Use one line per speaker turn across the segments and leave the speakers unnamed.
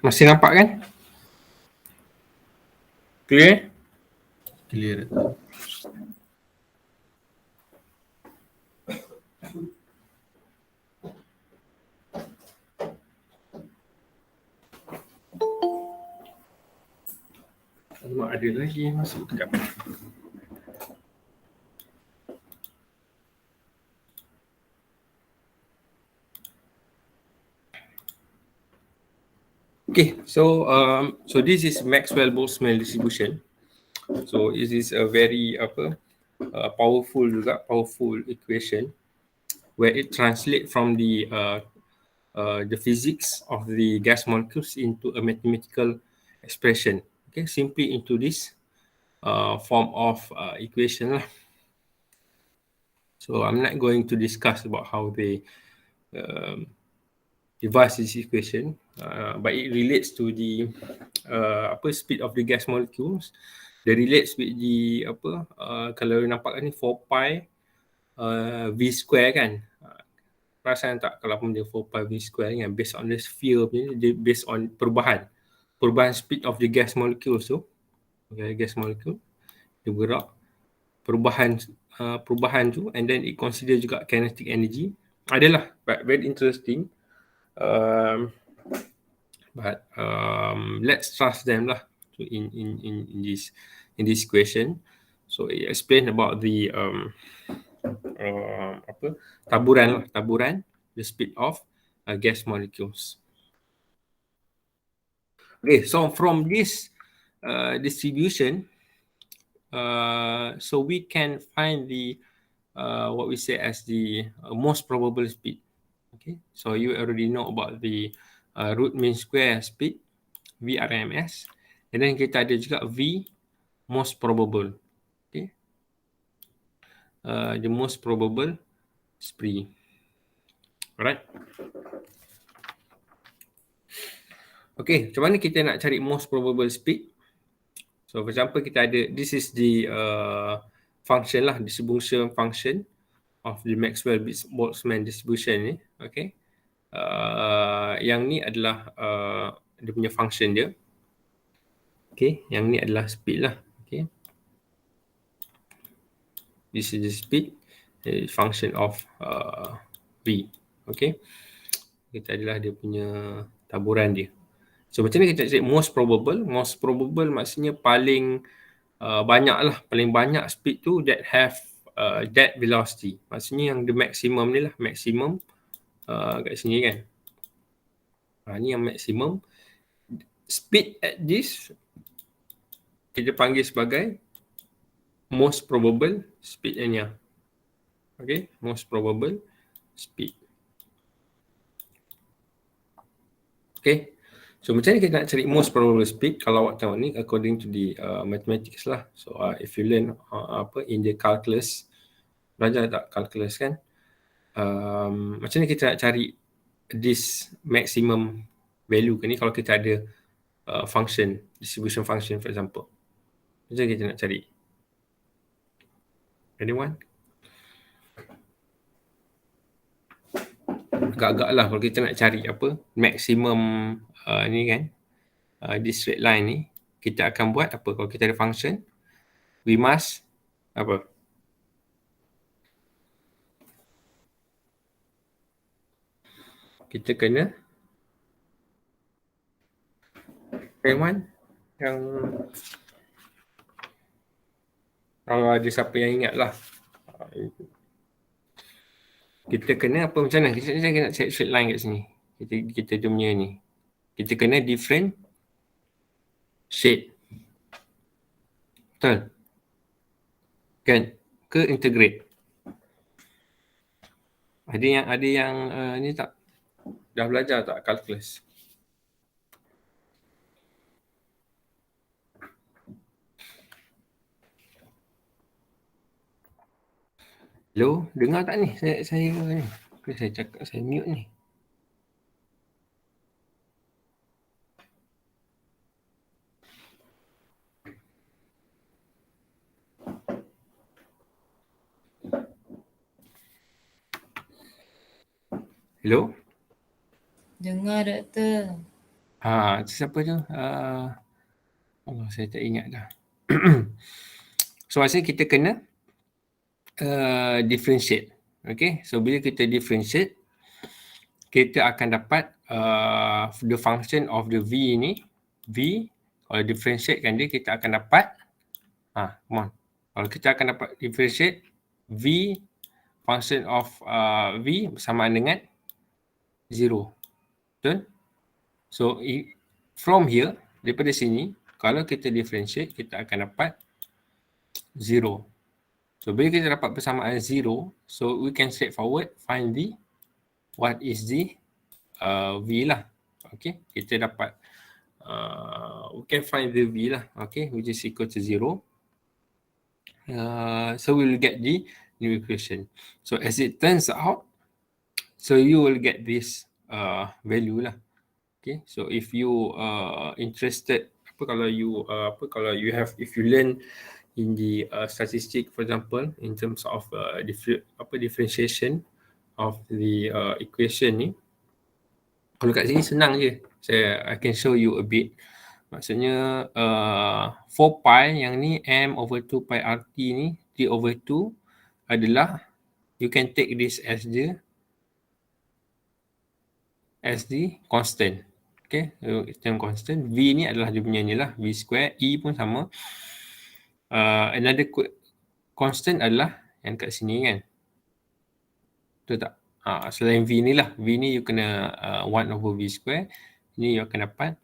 Masih nampak kan? Clear?
Clear.
Alamak, ada lagi yang masuk sekejap. Okay, so this is Maxwell-Boltzmann distribution. So it is a very powerful equation where it translates from the physics of the gas molecules into a mathematical expression. Okay, simply into this form of equation lah. So I'm not going to discuss about how they devise this equation, but it relates to the speed of the gas molecules. They relates with the kalau nampak ni 4 pi v square kan. Perasan tak kalau pun dia 4 pi v square kan, based on the sphere ni, dia based on perubahan speed of the gas molecules tu. Okay, gas molecule dia bergerak, perubahan tu, and then it consider juga kinetic energy. Adalah, but very interesting. But let's trust them lah in this question. So it explain about the taburan, the speed of gas molecules. Okay, so from this distribution, so we can find the what we say as the most probable speed. Okay, so you already know about the root mean square speed, VRMS, and then kita ada juga V most probable. Okay, the most probable speed. Alright. Okay, macam mana kita nak cari most probable speed? So for example, kita ada, this is the function lah, distribution function of the Maxwell-Boltzmann distribution ni. Okay, yang ni adalah dia punya function dia. Okay, yang ni adalah speed lah. Okay, this is the speed, the function of V. Okay, kita adalah dia punya taburan dia. So macam mana kita cari most probable? Most probable maksudnya paling banyak lah, paling banyak speed tu that have that velocity. Maksudnya yang the maximum ni lah, maximum kat sini kan. Ni yang maximum. Speed at this kita panggil sebagai most probable speed ni. Okay, most probable speed. Okay, so macam mana kita nak cari most probable speed? Kalau awak tahu ni according to the mathematics lah. So if you learn in the calculus, belajar tak calculus kan? Macam mana kita nak cari this maximum value ni kalau kita ada function, distribution function for example. Macam mana kita nak cari? Anyone? Agak-agak lah kalau kita nak cari maximum ni kan, this straight line ni, kita akan buat apa? Kalau kita ada function, we must apa? Kita kena anyone yang kalau ada siapa yang ingat lah, kita kena apa, macam mana kita nak cari straight line kat sini, kita punya ni, kita kena different shade, betul kan, ke integrate. Ada yang ni tak dah belajar tak calculus? Hello, dengar tak ni? Saya ni. Saya cakap saya mute ni. Hello?
Dengar, Doktor.
Siapa tu? Allah, saya tak ingat dah. So maksudnya kita kena differentiate. Okay, so bila kita differentiate, kita akan dapat the function of the V ni, V, kalau differentiate kan dia, kita akan dapat, come on. Kalau kita akan dapat differentiate, V, function of V bersamaan dengan 0. Betul? So, from here, daripada sini, kalau kita differentiate, kita akan dapat 0. So, bila kita dapat persamaan 0, so we can straightforward find the, what is the V lah. Okay, kita dapat, we can find the V lah, okay, which is equal to 0. So, we will get the new equation. So, as it turns out, so you will get this value lah. Okay, so if you interested, kalau you have, if you learn in the statistic, for example, in terms of differentiation of the equation ni, kalau kat sini senang je. I can show you a bit. Maksudnya 4 pi yang ni m over 2 pi rt ni, 3 over 2 adalah, you can take this as the constant. Okay, so term constant. V ni adalah dia punya ni lah, V square. E pun sama. Another constant adalah yang kat sini kan. Betul tak? Selain V ni lah. V ni you kena 1 over V square. Ni you akan dapat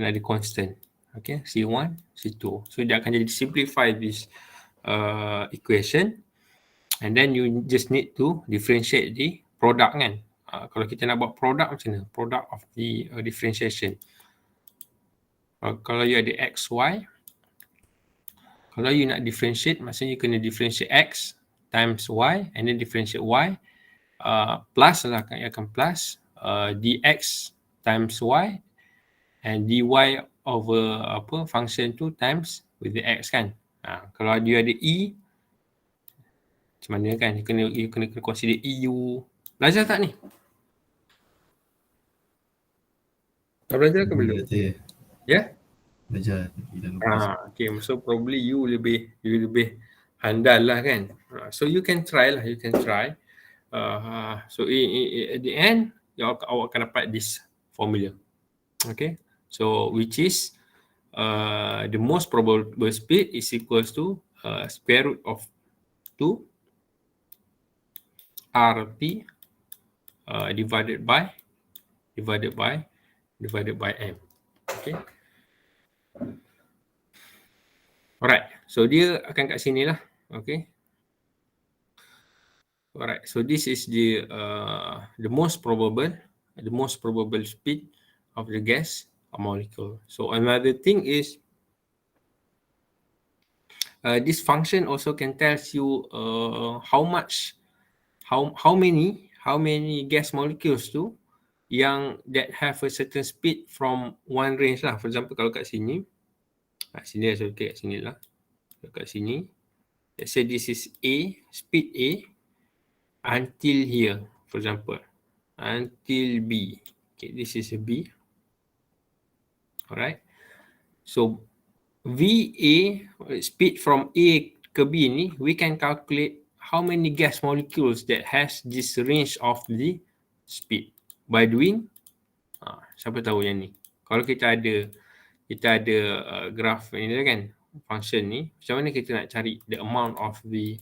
another constant. Okay, C1, C2. So dia akan jadi simplify this equation. And then you just need to differentiate the product kan. Kalau kita nak buat product macam mana? Product of the differentiation. Kalau you ada x, y, kalau you nak differentiate, maksudnya you kena differentiate x times y and then differentiate y, plus lah, akan plus dx times y and dy over function tu times with the x kan. Kalau you ada e, macam mana kan, you kena consider eu. Belajar tak ni? Tak belajar ke belum? Ya?
Belajar.
Okay, so probably you lebih handal lah kan. So you can try lah, so at the end, awak akan dapat this formula. Okay, so which is the most probable speed is equals to square root of 2 RT divided by M. Okay. Alright, so dia akan kat sini lah. Okay. Alright, so this is the most probable speed of the gas molecule. So another thing is this function also can tell you how many gas molecules tu yang that have a certain speed from one range lah. For example, kalau kat sini, sini lah, kat sini lah. Kat sini, let's say this is A, speed A until here, for example, until B. Okay, this is a B. Alright. So VA, speed from A ke B ni, we can calculate how many gas molecules that has this range of the speed by doing, siapa tahu yang ni. Kalau kita ada graph ni kan, function ni, macam mana kita nak cari the amount of the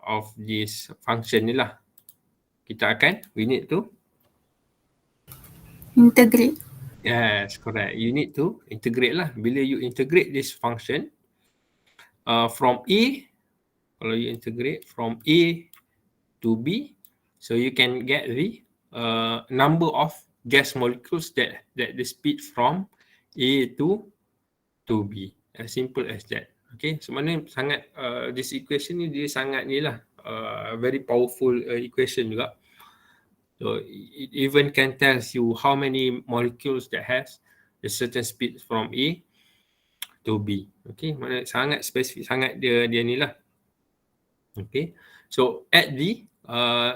of this function ni lah. We need to
integrate.
Yes, correct. You need to integrate lah. Bila you integrate this function from A, kalau you integrate from A to B, so you can get the number of gas molecules that the speed from A to B. As simple as that. Okay, so mana sangat this equation ni dia sangat ni lah, very powerful equation juga. So it even can tell you how many molecules that has a certain speed from A to B. Okay, mana sangat spesifik sangat dia ni lah. Okay, so at the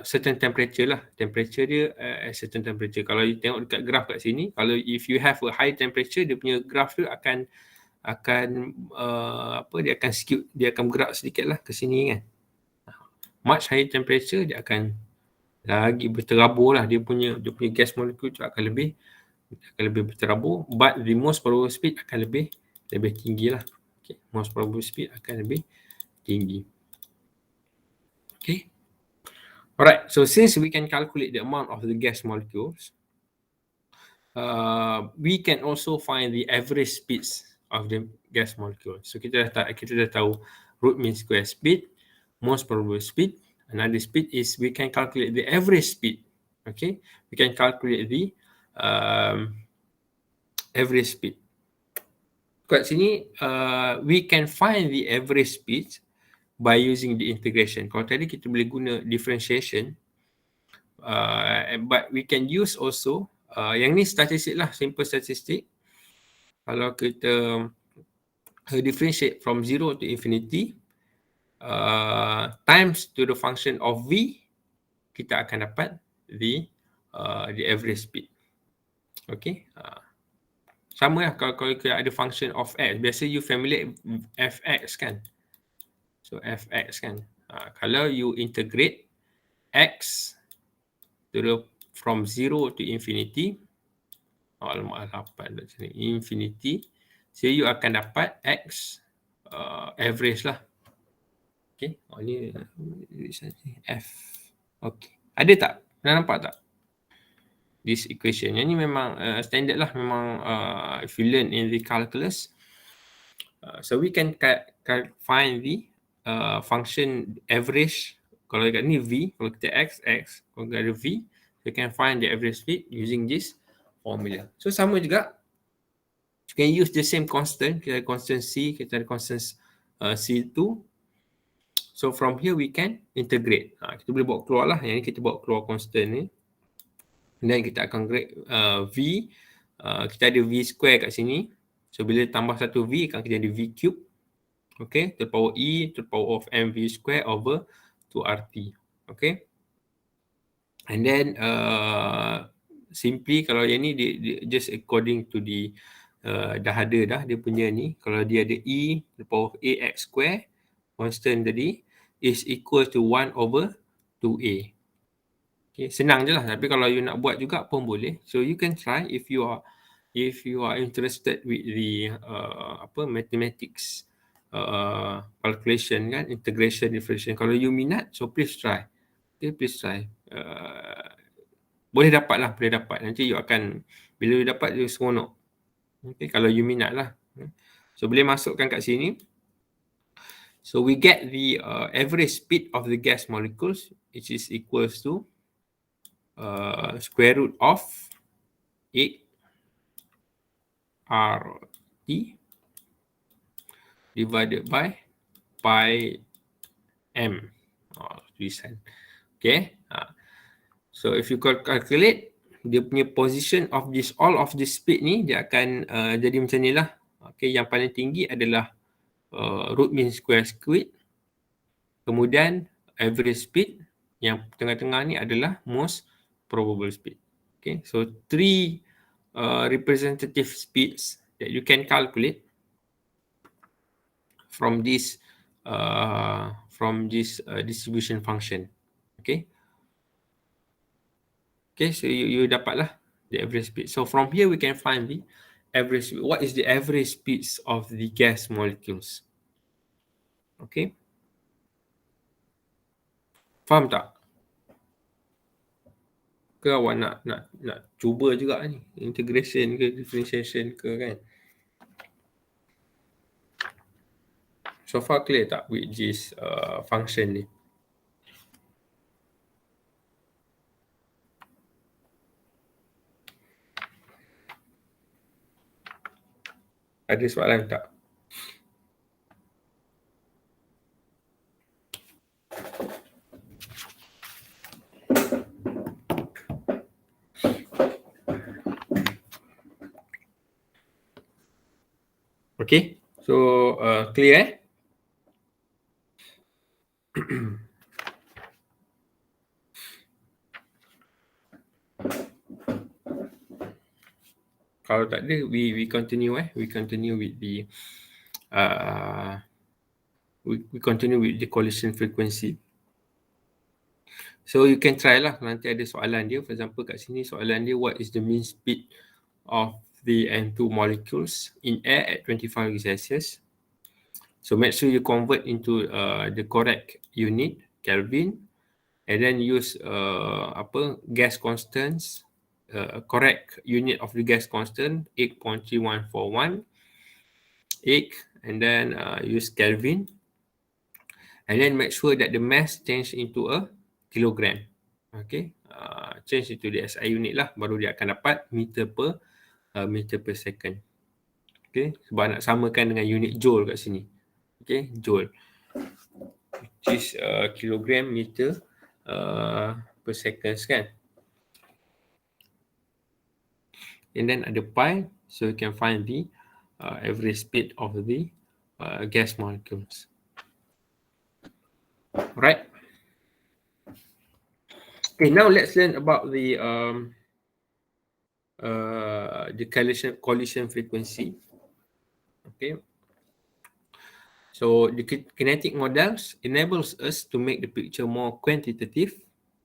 certain temperature lah. Temperature dia at certain temperature. Kalau you tengok dekat graf kat sini, kalau if you have a high temperature, dia punya graf tu akan dia akan skew, dia akan bergerak sedikit lah ke sini kan. Much higher temperature dia akan lagi berterabur lah, dia punya gas molecule tu akan lebih berterabur, but the most probable speed akan lebih tinggi lah. Okay. Most probable speed akan lebih tinggi. Okay. Alright, so since we can calculate the amount of the gas molecules, we can also find the average speeds of the gas molecule. So kita dah tahu root mean square speed, most probable speed. Another speed is we can calculate the average speed. Okay, we can calculate the average speed. Kat sini we can find the average speed by using the integration. Kalau tadi kita boleh guna differentiation, but we can use also yang ni statistik lah, simple statistik. Kalau kita differentiate from 0 to infinity times to the function of v, kita akan dapat the average speed. Okay, sama lah kalau kita ada function of x, biasa you familiar fx kan. So fx kan, kalau you integrate x from 0 to infinity, infinity, so you akan dapat x average lah. Okay, ni f. Okay, ada tak? Dah nampak tak this equation? Yang ni memang standard lah, memang if you learn in the calculus, so we can find the function average. Kalau kat ni v, kalau kita x, kalau kita ada v, you can find the average speed using this formula. So sama juga, you can use the same constant. Kita ada constant c, kita ada constant c2. So from here we can integrate. Kita boleh bawa keluar lah. Yang ni kita bawa keluar constant ni. Dan kita akan grade v. Kita ada v square kat sini. So bila tambah satu v, akan kita ada v cube. Okay, to the power e to the power of mv square over 2rt. Okay. And then simply kalau yang ni dia just according to the dah ada dah dia punya ni. Kalau dia ada e to the power of ax square, constant tadi, is equal to 1 over 2a. Okay, senang je lah. Tapi kalau you nak buat juga pun boleh. So you can try if you are interested with the mathematics calculation kan, integration, differentiation. Kalau you minat, so please try. Okay, please try. Boleh dapat lah, boleh dapat. Nanti you akan, bila you dapat, you seronok. Okay, kalau you minat lah. So boleh masukkan kat sini. So we get the average speed of the gas molecules, which is equals to square root of 8 RT divided by pi m. Tulisan. Okay. So if you calculate, dia punya position of this, all of this speed ni, dia akan jadi macam ni lah. Okay, yang paling tinggi adalah root mean square speed. Kemudian average speed, yang tengah-tengah ni adalah most probable speed. Okay, so 3 representative speeds that you can calculate from this distribution function. Okay. Okay, so you dapatlah the average speed. So from here we can find the average speed. What is the average speeds of the gas molecules? Okay. Faham tak? Ke awak nak cuba juga ni, integration ke differentiation ke kan? So far clear tak with this function ni? Ada soalan tak? Okay, so clear Kalau tak ada, we continue with the we continue with the collision frequency. So you can try lah, nanti ada soalan dia. For example kat sini soalan dia, what is the mean speed of the N2 molecules in air at 25 degrees Celsius? So make sure you convert into the correct unit, Kelvin, and then use gas constants, correct unit of the gas constant, 8.3141, and then use Kelvin, and then make sure that the mass change into a kilogram. Okay, change into the SI unit lah, baru dia akan dapat meter per second. Okay, sebab nak samakan dengan unit joule kat sini. Okay, joule, which is kilogram meter per seconds kan. And then ada pi, so you can find the average speed of the gas molecules. Right. Okay, now let's learn about the collision frequency. Okay. So the kinetic models enables us to make the picture more quantitative.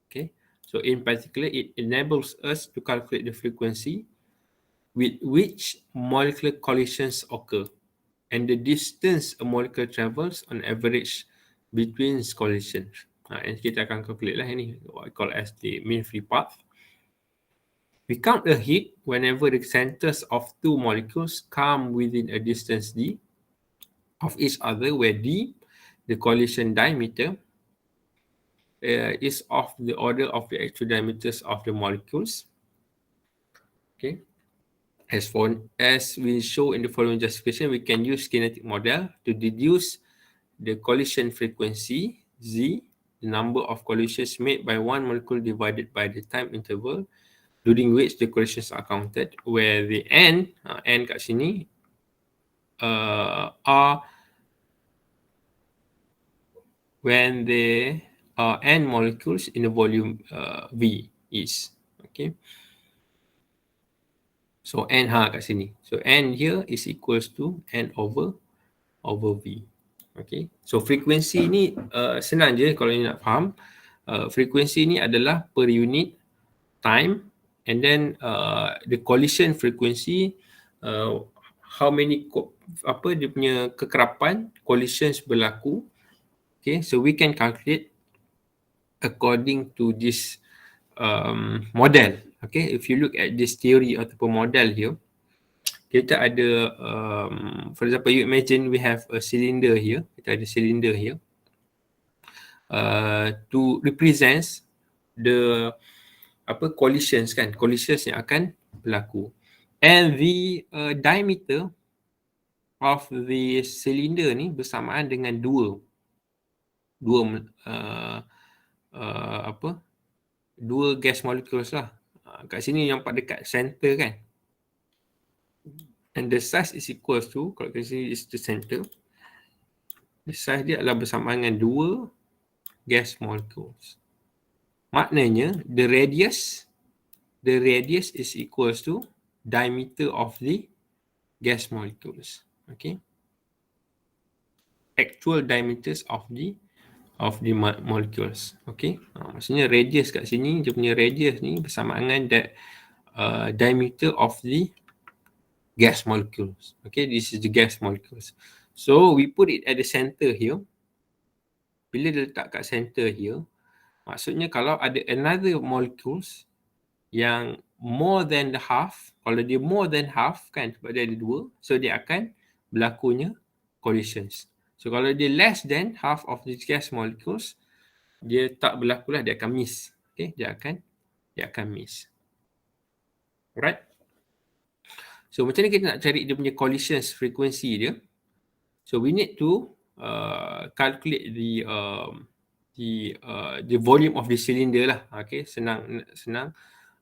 Okay. So in particular, it enables us to calculate the frequency with which molecular collisions occur and the distance a molecule travels on average between collisions. And kita akan calculate lah ini, what I call as the mean free path. We count a hit whenever the centers of two molecules come within a distance d of each other, where d, the collision diameter, is of the order of the actual diameters of the molecules. Okay. As we show in the following justification, we can use kinetic model to deduce the collision frequency, z, the number of collisions made by one molecule divided by the time interval during which the collisions are counted, where the n kat sini, are when there are n molecules in the volume V is. Okay. So n kat sini. So n here is equals to n over V. Okay. So frekuensi ni senang je kalau you nak faham. Frekuensi ni adalah per unit time, and then the collision frequency, how many dia punya kekerapan collisions berlaku. Okay, so we can calculate according to this model. Okay, if you look at this theory ataupun model here, kita ada, for example, you imagine we have a cylinder here. Kita ada cylinder here to represent the collisions kan, collisions yang akan berlaku, and the diameter of the cylinder ni bersamaan dengan dua gas molecules lah. Kat sini nampak dekat center kan, and the size is equals to, kalau kat sini is the center, the size dia adalah bersamaan dengan dua gas molecules. Maknanya the radius is equals to diameter of the gas molecules. Okay, actual diameters of the molecules. Okay, maksudnya radius kat sini, dia punya radius ni bersamaan dengan that diameter of the gas molecules. Okay, this is the gas molecules. So we put it at the center here. Bila dia letak kat center here, maksudnya kalau ada another molecules yang more than the half, kalau dia more than half kan, sebab dia ada dua, so dia akan berlakunya collisions. So kalau dia less than half of the gas molecules, dia tak berlaku lah, dia akan miss. Okay, dia akan miss. Alright. So macam ni kita nak cari dia punya collisions frequency dia. So we need to calculate the volume of the cylinder lah. Okay, senang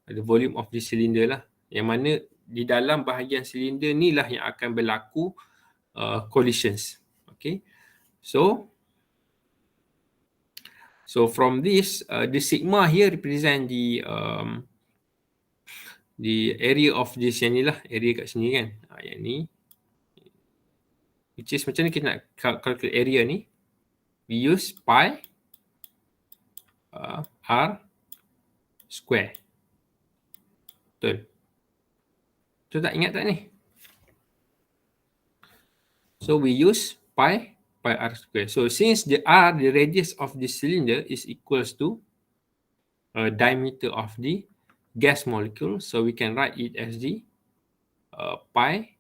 the volume of the cylinder lah, yang mana di dalam bahagian cylinder ni lah yang akan berlaku collisions. Okay, so from this, the sigma here represent the area of this yang ni lah, area kat sini kan. Yang ni, which is macam ni kita nak calculate area ni. We use pi r square. Betul? Betul tak, ingat tak ni? So we use pi r square. So since the r, the radius of the cylinder is equals to diameter of the gas molecule, so we can write it as the pi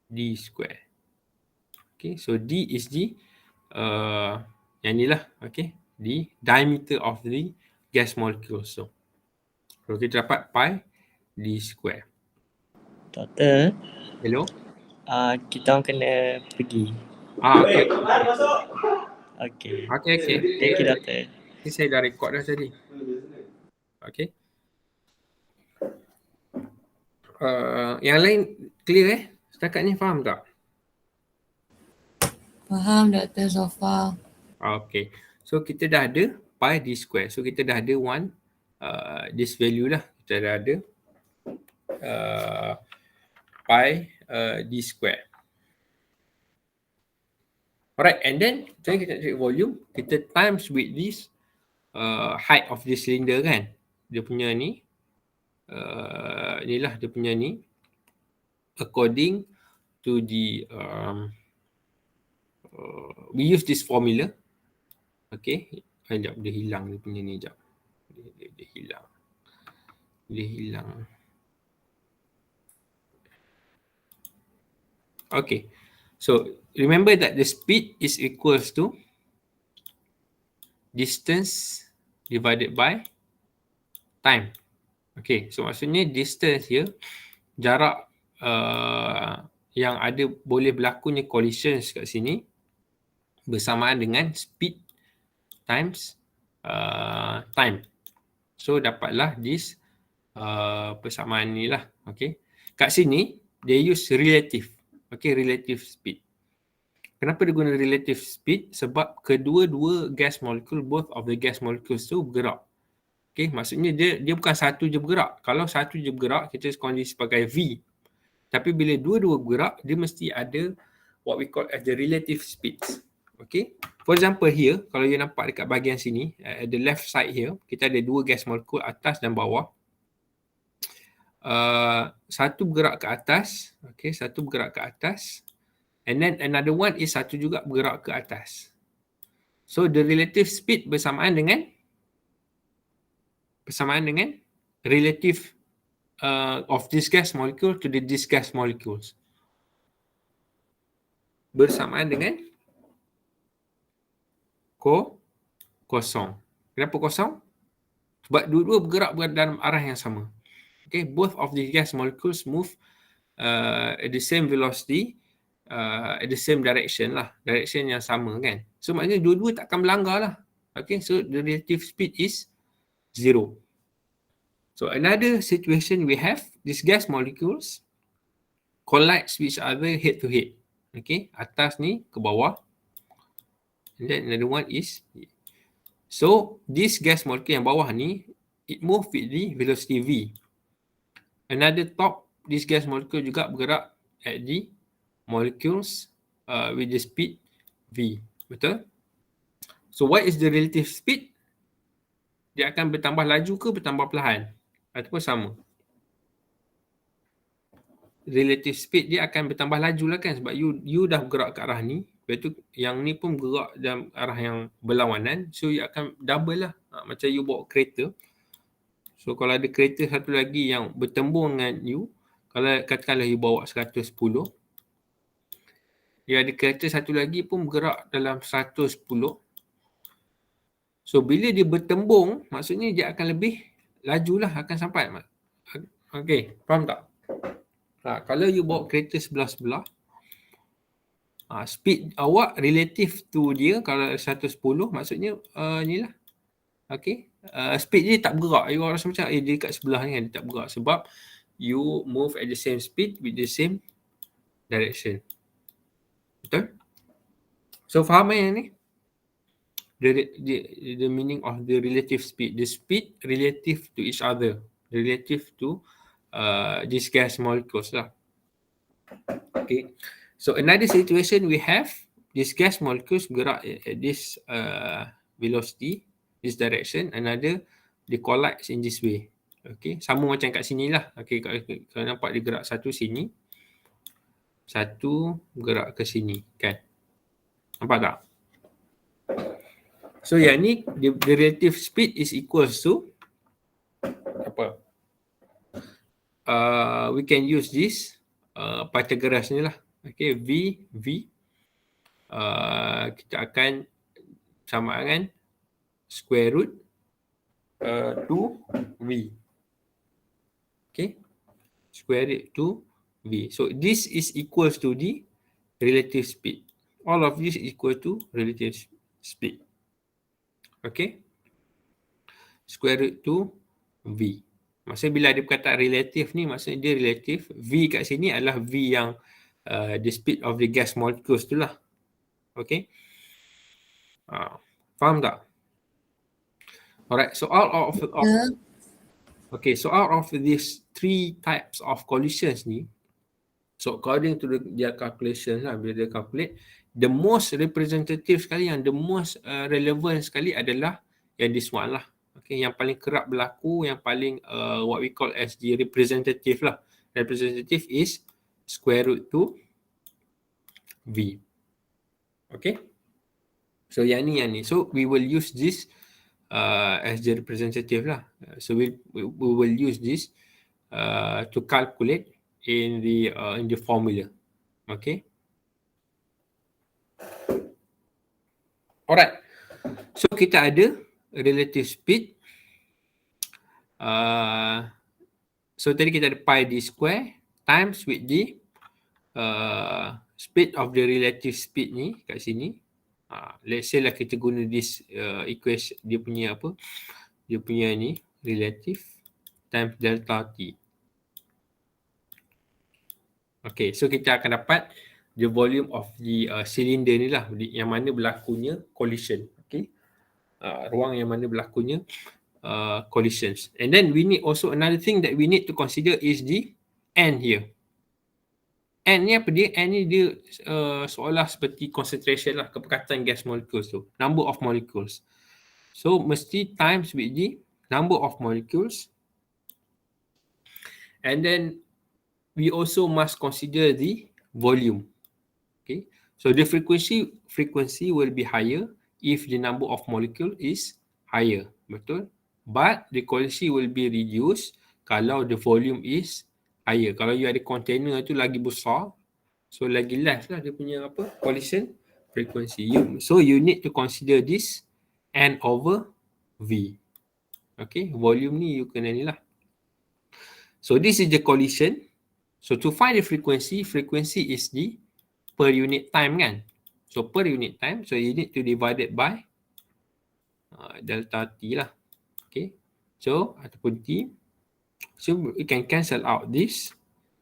d square. Okay, so d is the yang ni lah, okay, the diameter of the gas molecule. So kita dapat pi d square.
Doktor,
Hello?
kita orang kena pergi.
Okay.
Okay. Thank you, doktor.
Ini saya dah record dah tadi. Okay. Yang lain clear setakat ni, faham tak?
Faham, Doktor, so far.
Okay. So kita dah ada pi d square. So kita dah ada this value lah. Kita dah ada pi d square. Alright, and then kita cari volume, kita times with this height of the cylinder kan. Dia punya ni, inilah dia punya ni, according to the we use this formula. Okay, sekejap dia hilang dia punya ni, sekejap. Dia hilang. Okay, so remember that the speed is equals to distance divided by time. Okay, so maksudnya distance here, jarak yang ada boleh berlakunya collisions kat sini bersamaan dengan speed times time. So dapatlah this persamaan ni lah. Okay, kat sini they use relative. Okay, relative speed. Kenapa dia guna relative speed? Sebab kedua-dua gas molecule, both of the gas molecules tu bergerak. Okay, maksudnya dia bukan satu je bergerak. Kalau satu je bergerak, kita kondisi sebagai V. Tapi bila dua-dua bergerak, dia mesti ada what we call as the relative speeds. Okay, for example here, kalau you nampak dekat bahagian sini, at the left side here, kita ada dua gas molecule, atas dan bawah. Satu bergerak ke atas, okay, satu bergerak ke atas, and then another one is satu juga bergerak ke atas. So the relative speed bersamaan dengan relative of this gas molecule to this gas molecules. Bersamaan dengan kosong. Kenapa kosong? Sebab dua-dua bergerak dalam arah yang sama. Okay, both of the gas molecules move at the same velocity, at the same direction lah. Direction yang sama kan. So maknanya dua-dua takkan melanggar lah. Okay, so the relative speed is 0. So another situation we have, these gas molecules collide with each other head to head. Okay, atas ni ke bawah. And then another one is, so this gas molecule yang bawah ni, it move with the velocity v. Another top, this gas molecule juga bergerak at the molecules with the speed v. Betul? So what is the relative speed? Dia akan bertambah laju ke bertambah perlahan? Ataupun sama? Relative speed dia akan bertambah laju lah kan, sebab you dah bergerak ke arah ni, lepas tu yang ni pun bergerak dalam arah yang berlawanan, so you akan double lah. Macam you bawa kereta. So kalau ada kereta satu lagi yang bertembung dengan you, kalau katakanlah you bawa 110, dia ada kereta satu lagi pun bergerak dalam 110. So bila dia bertembung, maksudnya dia akan lebih laju lah, akan sampai. Okay, faham tak? Kalau you bawa kereta sebelah-sebelah, speed awak relative to dia, kalau 110, maksudnya ni lah. Okay, speed dia tak bergerak. You rasa macam dia kat sebelah ni kan, dia tak bergerak. Sebab you move at the same speed with the same direction. Betul? So faham yang ni? The meaning of the relative speed. The speed relative to each other. Relative to these gas molecules lah. Okay. So another situation we have these gas molecules gerak at this velocity, this direction, another they collide in this way. Okay, sama macam kat sini lah. Okay, kalau nampak dia gerak satu sini, satu gerak ke sini, kan? Nampak tak? So yang ni the relative speed is equals to apa? We can use this Pythagoras ni lah. Okay, V kita akan sama dengan square root 2V. Okay, square root 2V. So this is equals to the relative speed. All of this is equal to relative speed. Okay, square root 2V. Maksudnya bila dia perkataan relative ni, maksudnya dia relative. V kat sini adalah V yang the speed of the gas molecules tu lah. Okay, faham tak? Alright, so out of okay, so out of these three types of collisions ni, so according to their calculations lah, bila dia calculate, the most representative sekali, yang the most relevant sekali adalah yang this one lah. Okay, yang paling kerap berlaku, yang paling what we call as the representative lah. Representative is square root 2V. Okay, so yang ni. So we will use this as the representative lah. So we will use this to calculate in the formula. Okay. Alright. So kita ada relative speed. So tadi kita ada pi d square times with the speed of the relative speed ni kat sini. Let's say lah kita guna this equation, dia punya apa? Dia punya ni relative times delta T. Okay, so kita akan dapat the volume of the cylinder ni lah, yang mana berlakunya collision. Okay, ruang yang mana berlakunya collisions. And then we need also another thing that we need to consider is the N here. N ni apa dia? N ni dia seolah seperti concentration lah, kepekatan gas molecules tu, number of molecules. So mesti times with the number of molecules, and then we also must consider the volume. Okay, so the frequency will be higher if the number of molecule is higher, betul? But the collision will be reduced kalau the volume is higher. Kalau you ada container tu lagi besar, so lagi less lah dia punya apa, collision frequency. So you need to consider this N over V. Okay, volume ni you kena ni lah. So this is the collision. So to find the frequency is the per unit time kan. So per unit time, so you need to divide it by delta T lah. Okay, so ataupun T. So you can cancel out this.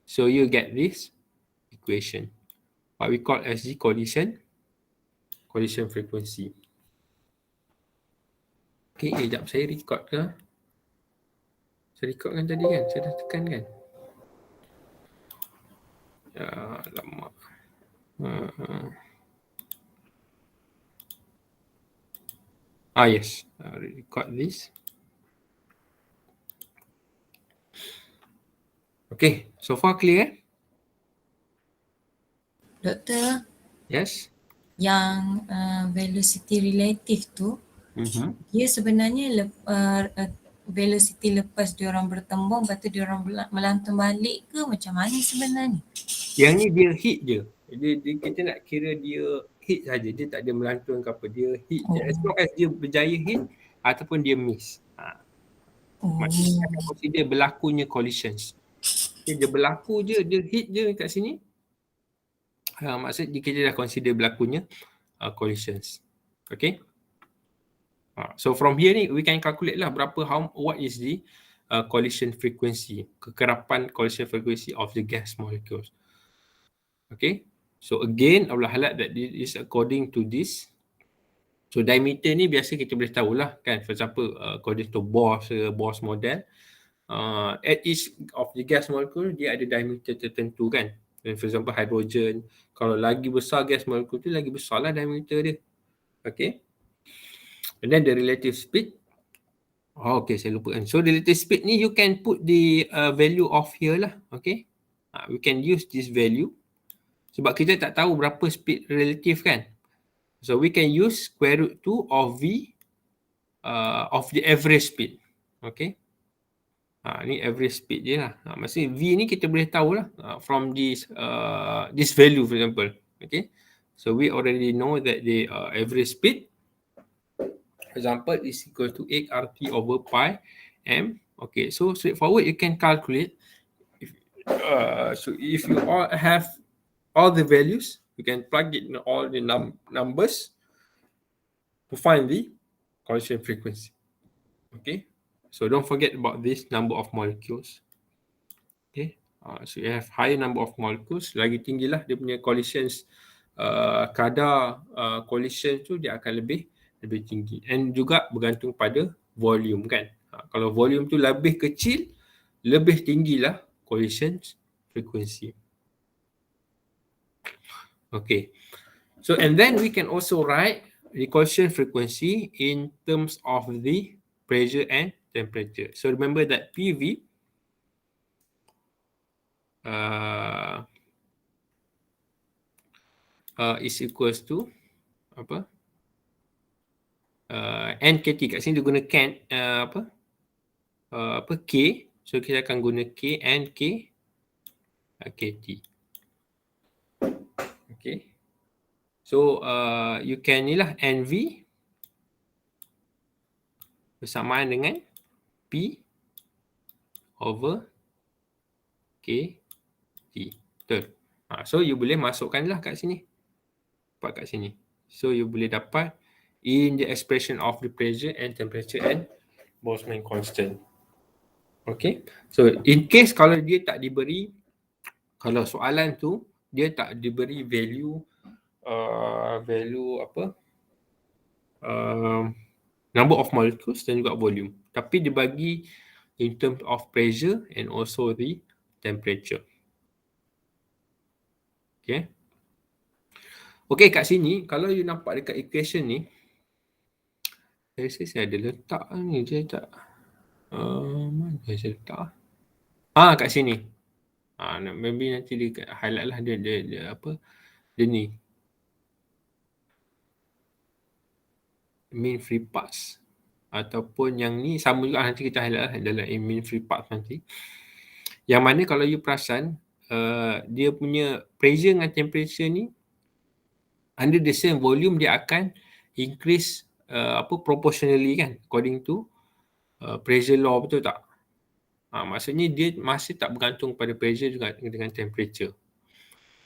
So you get this equation, what we call as the collision frequency. Okay, sekejap saya record ke? Saya record kan tadi kan? Saya dah tekan kan? Ya, lama. Yes, record this. Okay, so far clear?
Doktor,
Yes.
yang velocity relative tu, dia sebenarnya velocity lepas diorang bertembung, lepas tu diorang melantun balik ke macam mana sebenarnya?
Yang ni dia hit je. Dia kita nak kira dia hit saja, dia tak ada melantun ke apa, dia hit je. As long as dia berjaya hit ataupun dia miss. Maksudnya akan consider berlakunya collisions. Dia berlaku je, dia hit je kat sini. Maksudnya kita dah consider berlakunya collisions. Okay. So from here ni we can calculate lah what is the collision frequency, kekerapan collision frequency of the gas molecules. Okay. So again, Allah halat that this is according to this. So diameter ni biasa kita boleh tahulah kan, for example according to Bose model. at each of the gas molecule dia ada diameter tertentu kan. For example hydrogen, kalau lagi besar gas molecule tu lagi besarlah diameter dia. Okay. And then the relative speed. Okay, saya lupa kan. So the relative speed ni you can put the value of here lah. Okay. We can use this value. Sebab kita tak tahu berapa speed relative kan. So we can use square root 2 of V of the average speed. Okay. Ni average speed je lah. Maksudnya V ni kita boleh tahu lah from this value for example. Okay. So we already know that the average speed, for example, is equal to 8 RT over pi m. Okay. So straightforward you can calculate. So if you all have all the values, you can plug in all the numbers to find the collision frequency. Okay. So don't forget about this number of molecules. Okay. So you have higher number of molecules, lagi tinggilah dia punya collisions, kadar collision tu dia akan lebih tinggi. And juga bergantung pada volume kan. Kalau volume tu lebih kecil, lebih tinggilah collision frequency. Okay. So and then we can also write the collision frequency in terms of the pressure and temperature. So remember that PV is equals to apa? NKT. Kat sini dia guna K. So kita akan guna K and KT. Okay. So you can ni lah NV bersamaan dengan P over KT. Betul. So you boleh masukkanlah kat sini. Dapat kat sini. So you boleh dapat in the expression of the pressure and temperature and Boltzmann constant. Okay. So in case kalau dia tak diberi, kalau soalan tu dia tak diberi value number of molecules dan juga volume, tapi dibagi in terms of pressure and also the temperature. Okay. Okay, kat sini kalau you nampak dekat equation ni, saya ada letak ni, saya tak mana saya letak? Kat sini. Maybe nanti dia highlight lah dia apa? Dia ni. Mean free paths. Ataupun yang ni sama juga, nanti kita highlight lah dalam mean free path nanti. Yang mana kalau you perasan, dia punya pressure dengan temperature ni under the same volume dia akan increase proportionally kan, according to pressure law, betul tak? Maksudnya dia masih tak bergantung pada pressure juga dengan temperature.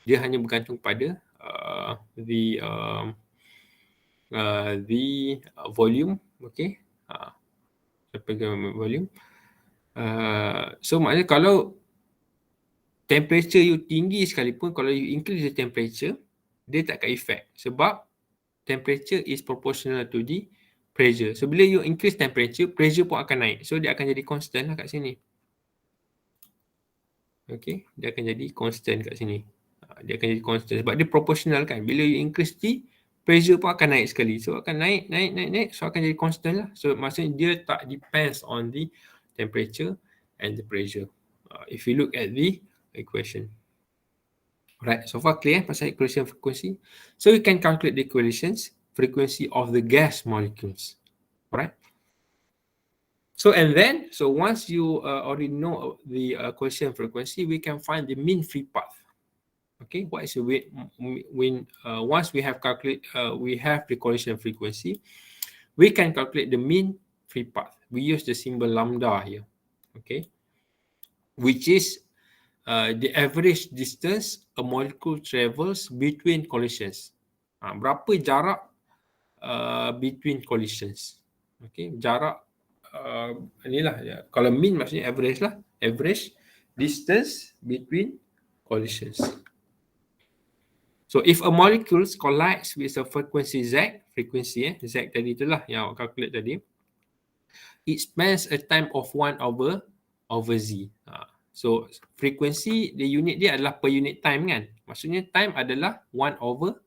Dia hanya bergantung pada the volume. Okay. Volume. So maknanya kalau temperature you tinggi sekalipun, kalau you increase the temperature, dia tak akan effect. Sebab temperature is proportional to the pressure. So bila you increase temperature, pressure pun akan naik. So dia akan jadi constant lah kat sini. Okay. Dia akan jadi constant kat sini. Dia akan jadi constant sebab dia proportional kan. Bila you increase the pressure pun akan naik sekali. So akan naik. So akan jadi constant lah. So maksudnya dia tak depends on the temperature and the pressure. If you look at the equation. Right, so far clear pasal collision frequency. So we can calculate the collision frequency of the gas molecules. Right. So and then, so once you already know the collision frequency, we can find the mean free path. Okay, what is the once we have the collision frequency, we can calculate the mean free path. We use the symbol lambda here. Okay, which is the average distance a molecule travels between collisions. Berapa jarak between collisions? Okay, jarak inilah ya. Kalau mean maksudnya average lah. Average distance between collisions. So if a molecule collides with a frequency Z, Z tadi itulah yang awak calculate tadi, it spends a time of 1 over over Z. So frequency, the unit dia adalah per unit time kan. Maksudnya time adalah 1 over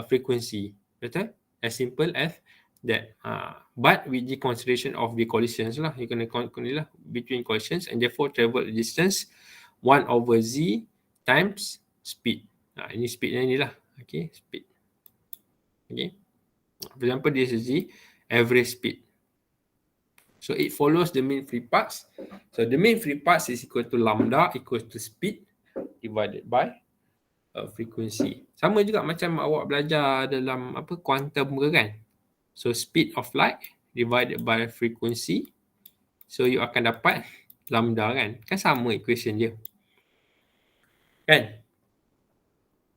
frequency. Betul? As simple as that. But with the consideration of the collisions lah. You kena lah between collisions and therefore travel distance 1 over Z times speed. Ini speednya ni lah. Okay, speed. Okay. For example, this is the average speed. So it follows the mean free paths. So the mean free paths is equal to lambda equals to speed divided by frequency. Sama juga macam awak belajar dalam quantum ke kan. So speed of light divided by frequency. So you akan dapat lambda kan. Kan sama equation dia. Kan?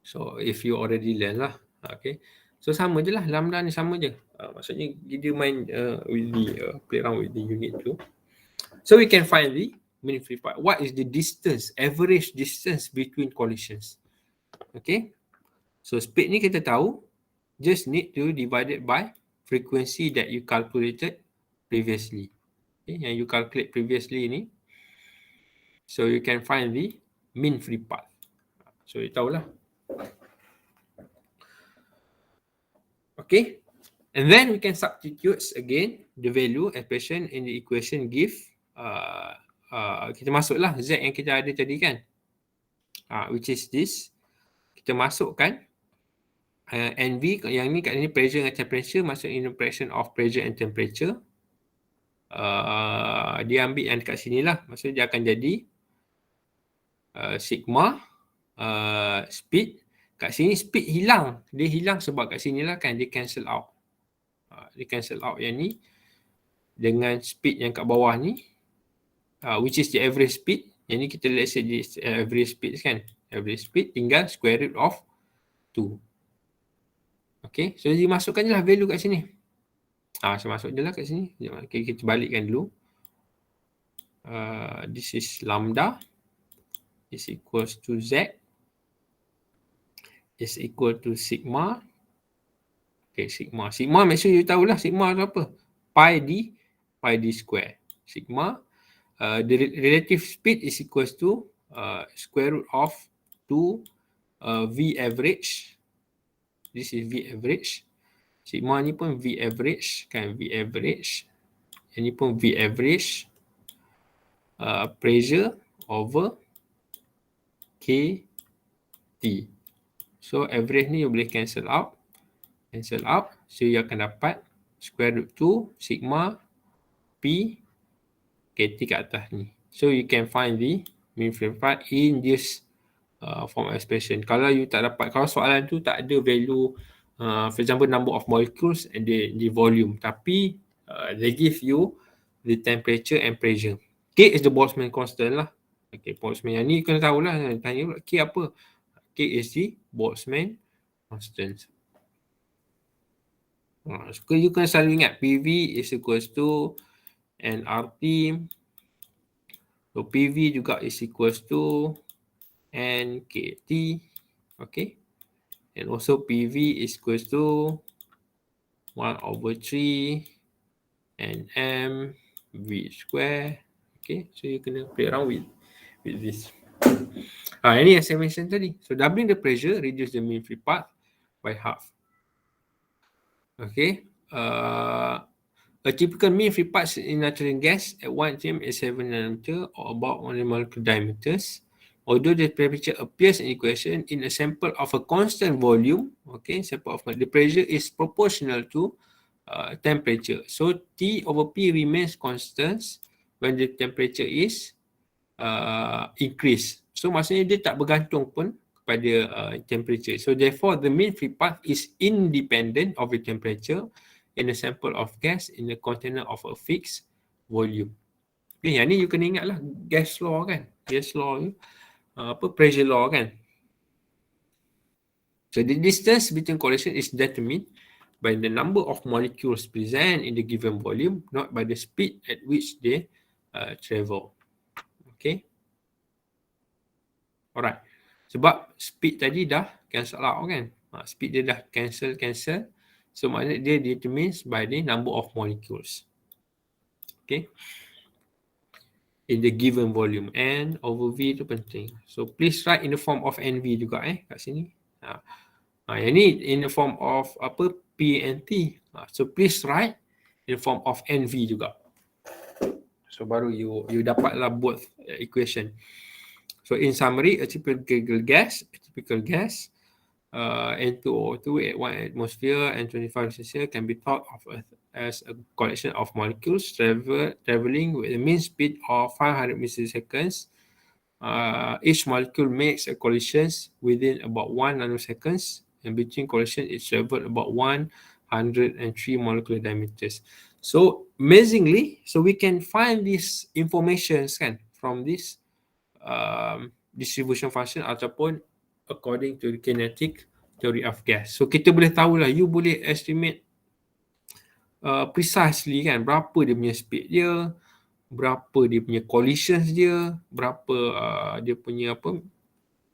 So if you already learn lah. Okay. So sama je lah. Lambda ni sama je. Maksudnya dia main with the play around with the unit tu. So we can find the mean free path. What is the distance, average distance between collisions? Okay. So speed ni kita tahu. Just need to divide it by frequency that you calculated previously. Okay. Yang you calculate previously ni. So you can find the mean free path. So you tahulah. Okay. And then we can substitute again the value expression in the equation give. Kita masuklah Z yang kita ada tadi kan. Which is this. Kita masukkan NV yang ni kat sini pressure and temperature, masuk in the fraction of pressure and temperature. Dia ambil yang kat sini lah. Maksudnya dia akan jadi sigma speed. Kat sini speed hilang. Dia hilang sebab kat sini lah kan dia cancel out. Dia cancel out yang ni dengan speed yang kat bawah ni, which is the average speed. Yang ni kita let's say this average speed kan. Average speed tinggal square root of 2. Okay, so dimasukkan je lah value kat sini. Saya masuk je lah kat sini. Okay, kita balikkan dulu. This is lambda is equals to Z is equal to sigma. Okay, sigma. Sigma make sure you tahulah sigma tu apa. Pi d square. Sigma, the relative speed is equals to square root of 2 V average. This is V average. Sigma ni pun V average kan, V average. Ini pun V average. Pressure over KT. So average ni you boleh cancel out. Cancel out. So you akan dapat square root 2 sigma P KT kat atas ni. So you can find the mean free path in this form of expression. Kalau you tak dapat, kalau soalan tu tak ada value, for example number of molecules and the volume, tapi they give you the temperature and pressure. K is the Boltzmann constant lah. Okay, Boltzmann yang ni kena tahulah. Tanya K apa? K is the Boltzmann constant. So you kena selalu ingat PV is equals to nRT. So PV juga is equals to nKT. Okay. And also PV is equals to 1 over 3 nm V square. Okay. So you kena play around with this. Ini yang saya mention tadi. So doubling the pressure reduce the mean free path by half. Okay. A typical mean free path in nitrogen gas at 1 atm is 7 nanometer or about 1 molecular diameters. Although the temperature appears in equation in a sample of a constant volume, okay, sample of the pressure is proportional to temperature. So T over P remains constant when the temperature is increased. So maksudnya dia tak bergantung pun kepada temperature. So therefore the mean free path is independent of the temperature in a sample of gas in the container of a fixed volume. Okay, yang ni you kena ingat lah gas law kan. Gas law ni pressure law kan. So the distance between collision is determined by the number of molecules present in the given volume, not by the speed at which they travel. Okay. Alright. Sebab speed tadi dah cancel out kan. Speed dia dah cancel. So maknanya dia determines by the number of molecules. Okay. in the given volume. N over V tu penting. So please write in the form of NV juga kat sini. Yang ni in the form of apa P and T. So please write in the form of NV juga. So baru you dapatlah both equation. So in summary, a typical gas, N2O2 at 1 atmosphere and 25 Celsius can be thought of as a collection of molecules traveling with a mean speed of 500 milliseconds. Each molecule makes a collisions within about 1 nanoseconds, and between collisions it travels about 103 molecular diameters. So amazingly, so we can find these informations from this distribution function ataupun according to the kinetic theory of gas. So kita boleh tahulah, you boleh estimate precisely berapa dia punya speed dia, berapa dia punya collisions dia, berapa dia punya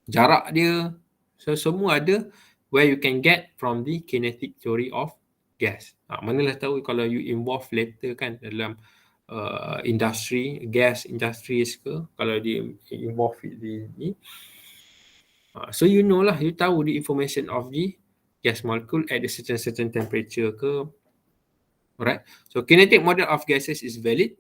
jarak dia. So semua ada where you can get from the kinetic theory of gas. Manalah tahu kalau you involve later dalam industry, gas industries ke, kalau dia involve di ni. So you know lah, you tahu the information of the gas molecule at a certain temperature ke. Alright. So kinetic model of gases is valid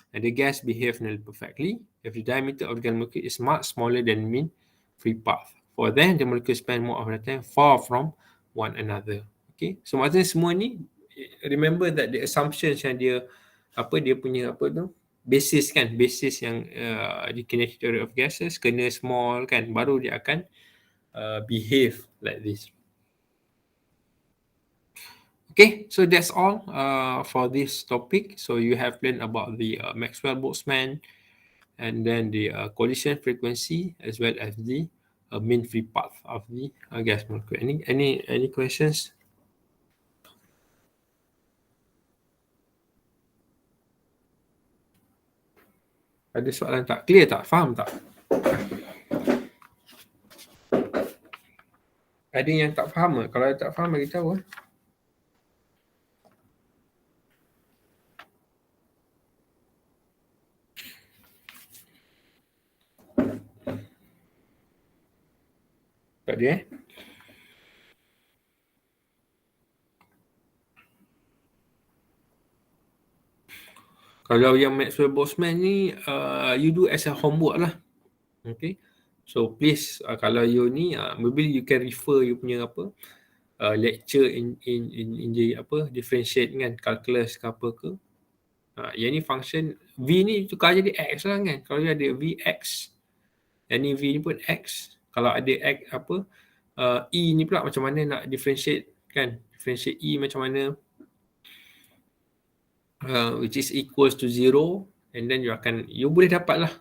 and the gas behave nearly perfectly if the diameter of the gas molecule is much smaller than mean free path. For then the molecule spend more of the time far from one another. Okay. So maksudnya semua ni, remember that the assumptions yang dia punya basis basis yang di kinetic theory of gases kena small baru dia akan behave like this. Okay, so that's all for this topic. So you have learned about the Maxwell-Boltzmann and then the collision frequency as well as the mean free path of the gas molecule. Any questions? Ada soalan tak? Clear tak? Faham tak? Ada yang tak faham? Kalau tak faham, bagi tahu. Tak ada Kalau yang Maxwell-Boltzmann ni, you do as a homework lah. Okay. So please, kalau you ni, maybe you can refer you punya lecture in the differentiate calculus ke apa ke. Yang ni function V ni tukar jadi X lah Kalau you ada Vx, yang ni V ni pun X. Kalau ada X E ni pula macam mana nak differentiate differentiate E macam mana, which is equals to 0, and then you boleh dapat.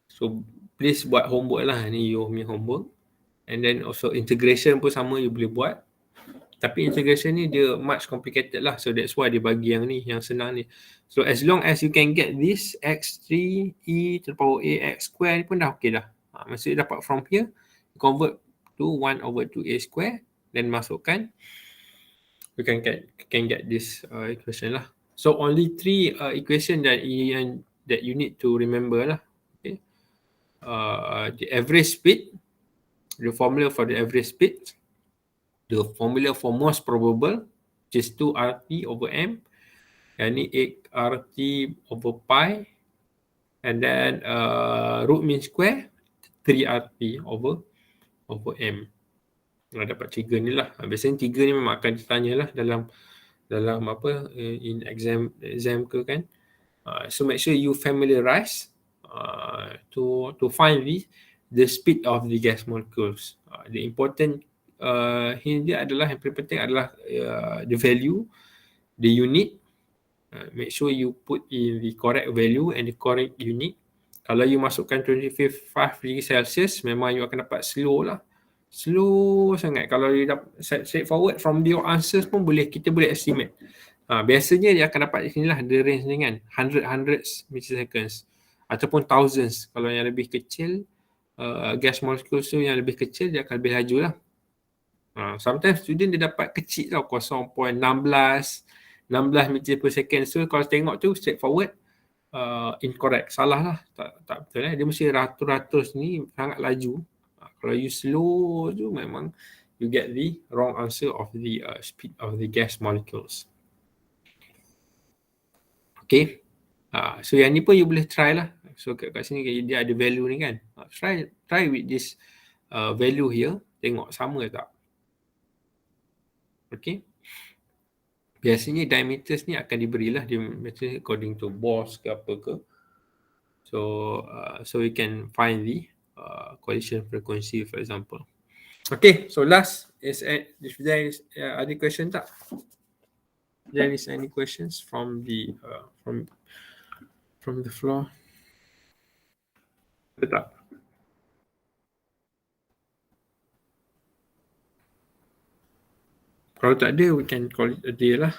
So please buat homework lah, ni you punya homework. And then also integration pun sama, you boleh buat. Tapi integration ni dia much complicated lah, so that's why dia bagi yang senang ni. So as long as you can get this x3 e to the power a x square ni pun dah okay dah. Maksudnya dapat from here, convert to 1 over 2a square, then masukkan, we can get this equation lah. So only 3 equation that you need to remember lah. Okay. The average speed, the formula for the average speed, the formula for most probable, which is 2RT over M, and 8RT over pi, and then root mean square 3RT over M. Dapat 3 ni lah. Biasanya 3 ni memang akan ditanya lah dalam in exam ke so make sure you familiarize to find the speed of the gas molecules. The important hint dia adalah, yang paling penting adalah the value, the unit. Make sure you put in the correct value and the correct unit. Kalau you masukkan 25 degree Celsius, memang you akan dapat slow sangat. Kalau you dapat straightforward from your answers pun kita boleh estimate. Biasanya dia akan dapat di sini lah, the range ni hundreds milliseconds ataupun thousands. Kalau yang lebih kecil, gas molecules tu yang lebih kecil, dia akan lebih laju lah. Sometimes student dia dapat kecil tau, 0.16 meter per second. So kalau tengok tu straightforward, incorrect, salah lah, tak betul dia mesti ratus-ratus ni sangat laju. Kalau you slow tu memang you get the wrong answer of the speed of the gas molecules. Okay, so yang ni pun you boleh try lah. So kat sini dia ada value ni kan, try with this value here, tengok sama tak. Okay, biasanya diameters ni akan diberilah dia macam according to Bose ke apa ke. So we can find the collision frequency for example. Okay, so last is if there is any question tak? There is any questions from the from the floor? Tak. Kalau tak ada, we can call it a day lah.